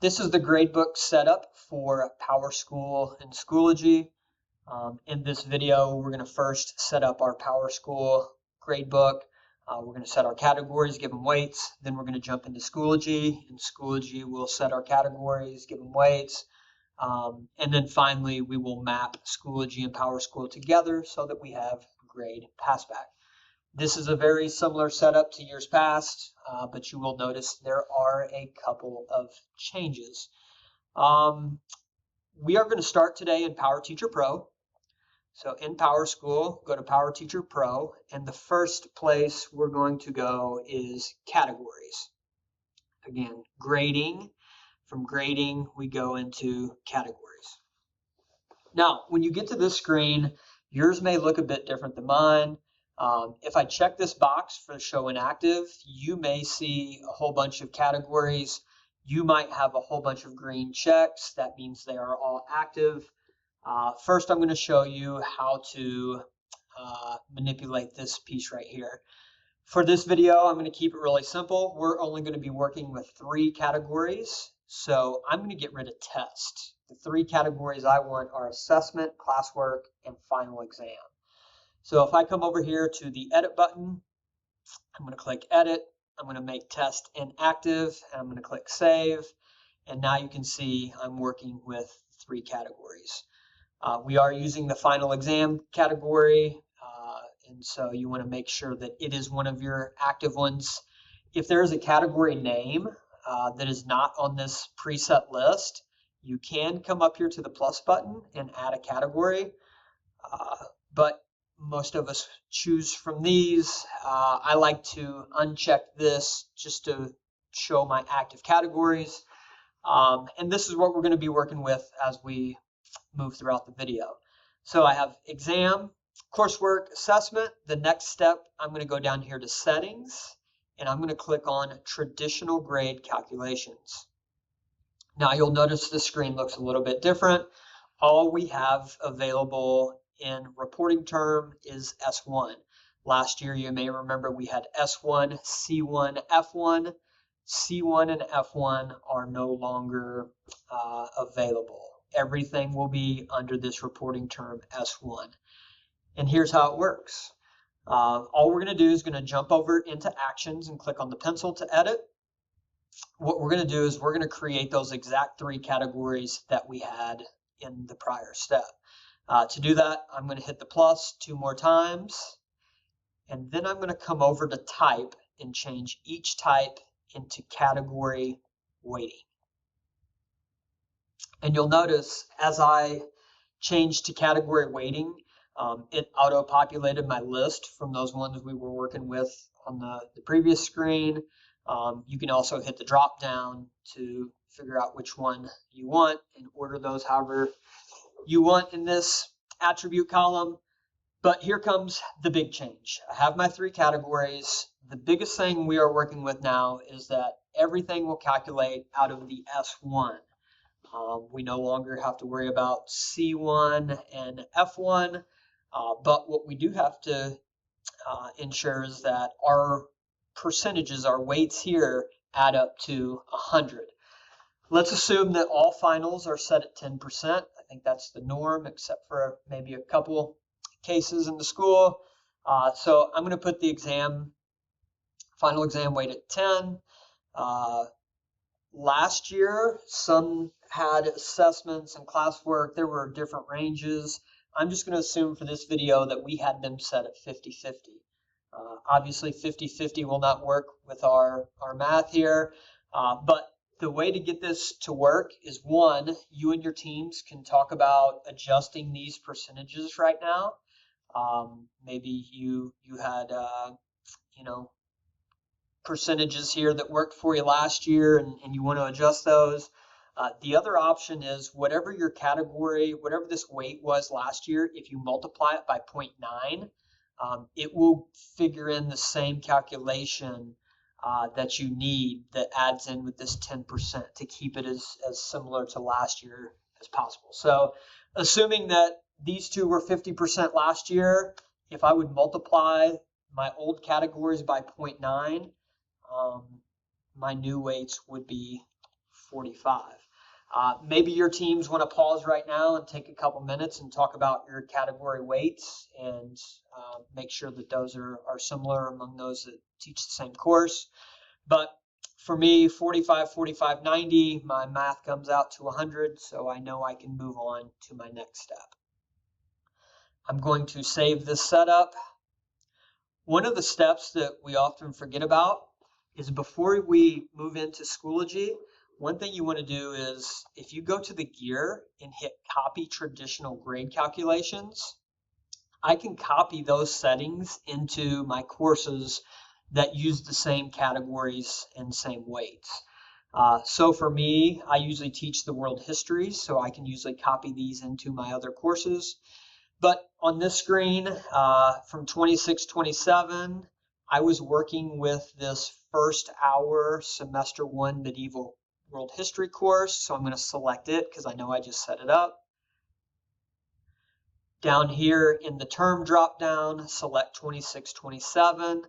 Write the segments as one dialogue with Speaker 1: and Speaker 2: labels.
Speaker 1: This is the gradebook setup for PowerSchool and Schoology. In this video, we're going to first set up our PowerSchool gradebook. We're going to set our categories, give them weights. Then we're going to jump into Schoology. In Schoology, we'll set our categories, give them weights. And then finally, we will map Schoology and PowerSchool together so that we have grade passback. This is a very similar setup to years past, but you will notice there are a couple of changes. We are going to start today in PowerTeacher Pro. So in PowerSchool, go to PowerTeacher Pro, and the first place we're going to go is categories. Again, grading. From grading, we go into categories. Now, when you get to this screen, yours may look a bit different than mine. If I check this box for show inactive, you may see a whole bunch of categories. You might have a whole bunch of green checks. That means they are all active. First, I'm going to show you how to manipulate this piece right here. For this video, I'm going to keep it really simple. We're only going to be working with 3 categories. So I'm going to get rid of test. The 3 categories I want are assessment, classwork, and final exam. So if I come over here to the edit button, I'm going to click edit. I'm going to make test inactive, and I'm going to click save. And now you can see I'm working with 3 categories. We are using the final exam category, and so you want to make sure that it is one of your active ones. If there is a category name that is not on this preset list, you can come up here to the plus button and add a category, but most of us choose from these. I like to uncheck this just to show my active categories. And this is what we're going to be working with as we move throughout the video. So I have exam, coursework, assessment. The next step, I'm going to go down here to settings, and I'm going to click on traditional grade calculations. Now you'll notice the screen looks a little bit different. All we have available in reporting term is S1. Last year, you may remember we had S1, C1, F1. C1 and F1 are no longer available. Everything will be under this reporting term S1. And here's how it works. All we're going to do is going to jump over into actions and click on the pencil to edit. What we're going to do is we're going to create those exact 3 categories that we had in the prior step. To do that, I'm going to hit the plus 2 more times, and then I'm going to come over to type and change each type into category weighting. And you'll notice as I changed to category weighting, it auto-populated my list from those ones we were working with on the previous screen. You can also hit the drop down to figure out which one you want and order those however you want in this attribute column. But here comes the big change. I have my 3 categories. The biggest thing we are working with now is that everything will calculate out of the S1. We no longer have to worry about C1 and F1, but what we do have to ensure is that our percentages, our weights here, add up to 100. Let's assume that all finals are set at 10%. I think that's the norm, except for maybe a couple cases in the school. So I'm going to put the final exam weight at 10. Last year, some had assessments and classwork. There were different ranges. I'm just going to assume for this video that we had them set at 50-50. Obviously, 50-50 will not work with our math here, but the way to get this to work is, one, you and your teams can talk about adjusting these percentages right now. Maybe you had percentages here that worked for you last year and you want to adjust those. The other option is whatever your category, whatever this weight was last year, if you multiply it by 0.9, it will figure in the same calculation that you need that adds in with this 10% to keep it as similar to last year as possible. So assuming that these two were 50% last year, if I would multiply my old categories by 0.9, my new weights would be 45. Maybe your teams want to pause right now and take a couple minutes and talk about your category weights and make sure that those are similar among those that teach the same course. But for me, 45, 45, 90, my math comes out to 100, so I know I can move on to my next step. I'm going to save this setup. One of the steps that we often forget about is before we move into Schoology, one thing you want to do is if you go to the gear and hit copy traditional grade calculations, I can copy those settings into my courses that use the same categories and same weights. So for me, I usually teach the world history, so I can usually copy these into my other courses. But on this screen, from 26-27, I was working with this first hour semester 1 medieval world history course, so I'm going to select it because I know I just set it up. Down here in the term drop down, select 26-27,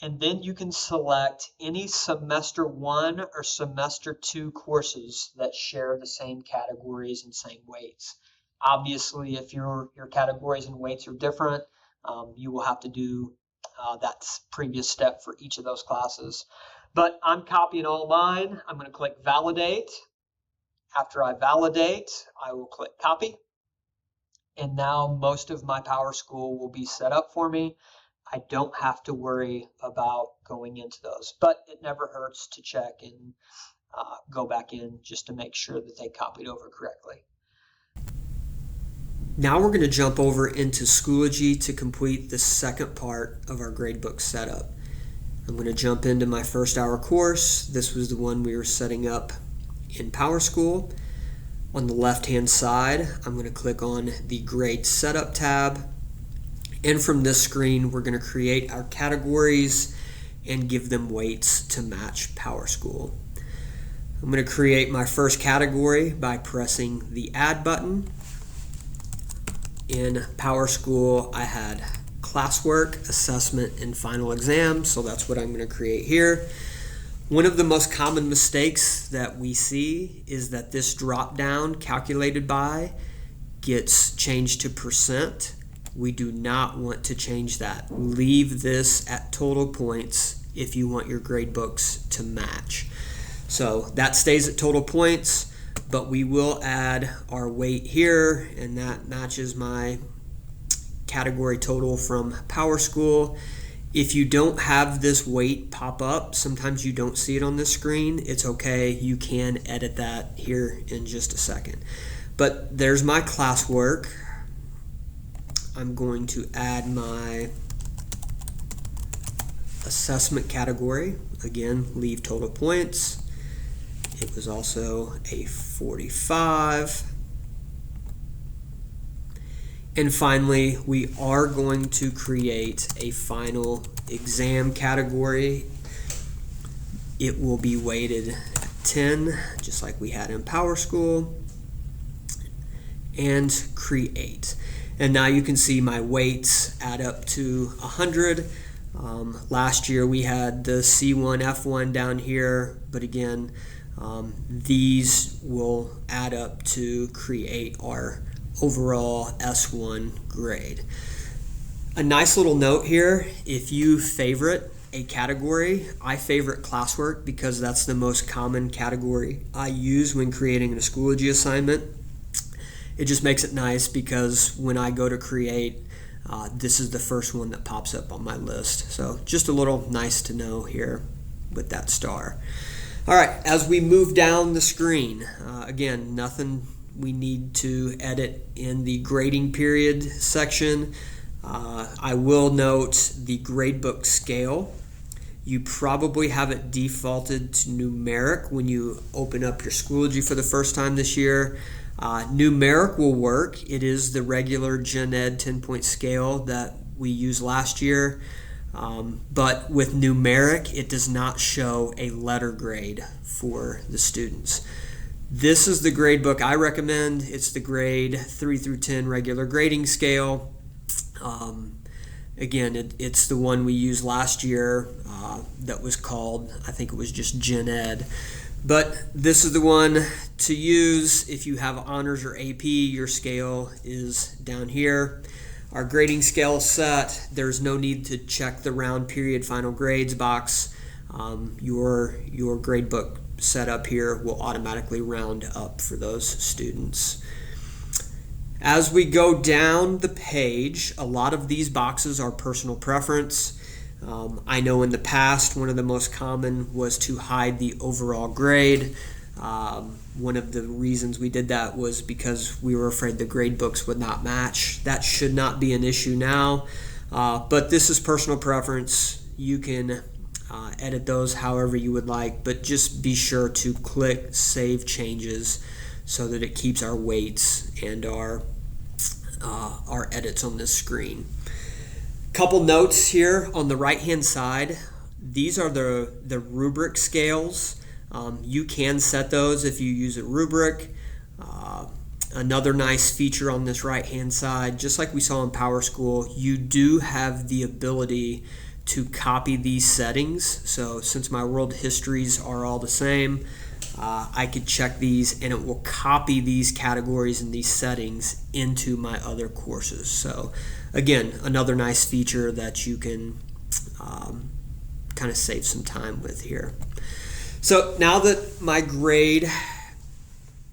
Speaker 1: and then you can select any semester 1 or semester 2 courses that share the same categories and same weights. Obviously, if your categories and weights are different, you will have to do that previous step for each of those classes. But I'm copying all mine. I'm going to click validate. After I validate, I will click copy. And now most of my PowerSchool will be set up for me. I don't have to worry about going into those, but it never hurts to check and go back in just to make sure that they copied over correctly. Now we're going to jump over into Schoology to complete the second part of our gradebook setup. I'm going to jump into my first hour course. This was the one we were setting up in PowerSchool. On the left-hand side, I'm going to click on the Grade Setup tab. And from this screen, we're going to create our categories and give them weights to match PowerSchool. I'm going to create my first category by pressing the Add button. In PowerSchool, I had classwork, assessment, and final exam, so that's what I'm going to create here. One of the most common mistakes that we see is that this drop-down, calculated by, gets changed to percent. We do not want to change that. Leave this at total points if you want your grade books to match. So that stays at total points, but we will add our weight here, and that matches my category total from PowerSchool. If you don't have this weight pop up, sometimes you don't see it on this screen, it's okay. You can edit that here in just a second. But there's my classwork. I'm going to add my assessment category. Again, leave total points. It was also a 45. And finally, we are going to create a final exam category. It will be weighted at 10, just like we had in PowerSchool. And create. And now you can see my weights add up to 100. Last year we had the C1, F1 down here, but again, these will add up to create our overall S1 grade. A nice little note here, if you favorite a category, I favorite classwork because that's the most common category I use when creating a Schoology assignment. It just makes it nice because when I go to create, this is the first one that pops up on my list. So just a little nice to know here with that star. All right, as we move down the screen, again, nothing we need to edit in the grading period section. I will note the gradebook scale. You probably have it defaulted to numeric when you open up your Schoology for the first time this year. Numeric will work. It is the regular Gen Ed 10-point scale that we used last year. But with numeric, it does not show a letter grade for the students. This is the grade book I recommend. It's the grade 3 through 10 regular grading scale. Again, it's the one we used last year that was called, I think it was just Gen Ed.
Speaker 2: But this is the one to use if you have honors or AP. Your scale is down here. Our grading scale is set. There's no need to check the round period final grades box. Your gradebook setup here will automatically round up for those students. As we go down the page, a lot of these boxes are personal preference. I know in the past one of the most common was to hide the overall grade. One of the reasons we did that was because we were afraid the grade books would not match. That should not be an issue now, but this is personal preference. You can edit those however you would like, but just be sure to click Save Changes so that it keeps our weights and our edits on this screen. Couple notes here on the right hand side. These are the rubric scales. You can set those if you use a rubric. Another nice feature on this right hand side, just like we saw in PowerSchool, you do have the ability to copy these settings. So since my world histories are all the same, I could check these and it will copy these categories and these settings into my other courses. So again, another nice feature that you can kind of save some time with here. So now that my grade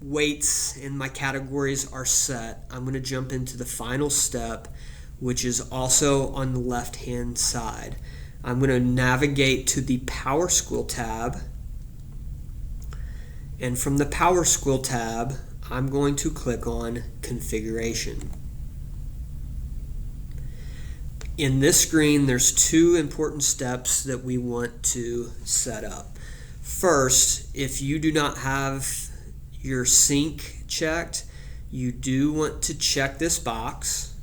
Speaker 2: weights and my categories are set, I'm going to jump into the final step, which is also on the left hand side. I'm going to navigate to the PowerSchool tab, and from the PowerSchool tab I'm going to click on Configuration. In this screen there's two important steps that we want to set up. First, if you do not have your sync checked, you do want to check this box.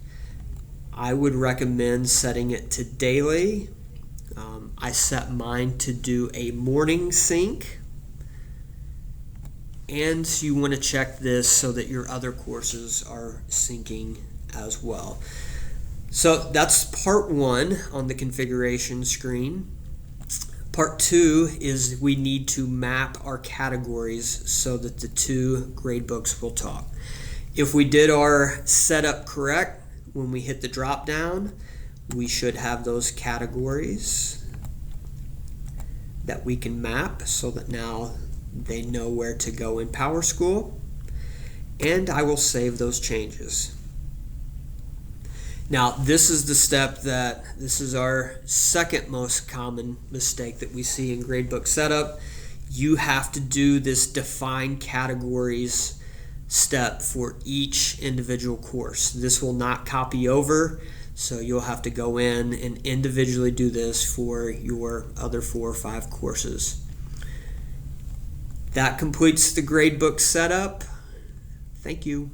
Speaker 2: I would recommend setting it to daily. I set mine to do a morning sync. And you want to check this so that your other courses are syncing as well. So that's part one on the configuration screen. Part two is we need to map our categories so that the two gradebooks will talk. If we did our setup correct, when we hit the drop down, we should have those categories that we can map so that now they know where to go in PowerSchool, and I will save those changes. Now this is the step this is our second most common mistake that we see in Gradebook Setup. You have to do this define categories step for each individual course. This will not copy over, so you'll have to go in and individually do this for your other 4 or 5 courses. That completes the Gradebook Setup. Thank you.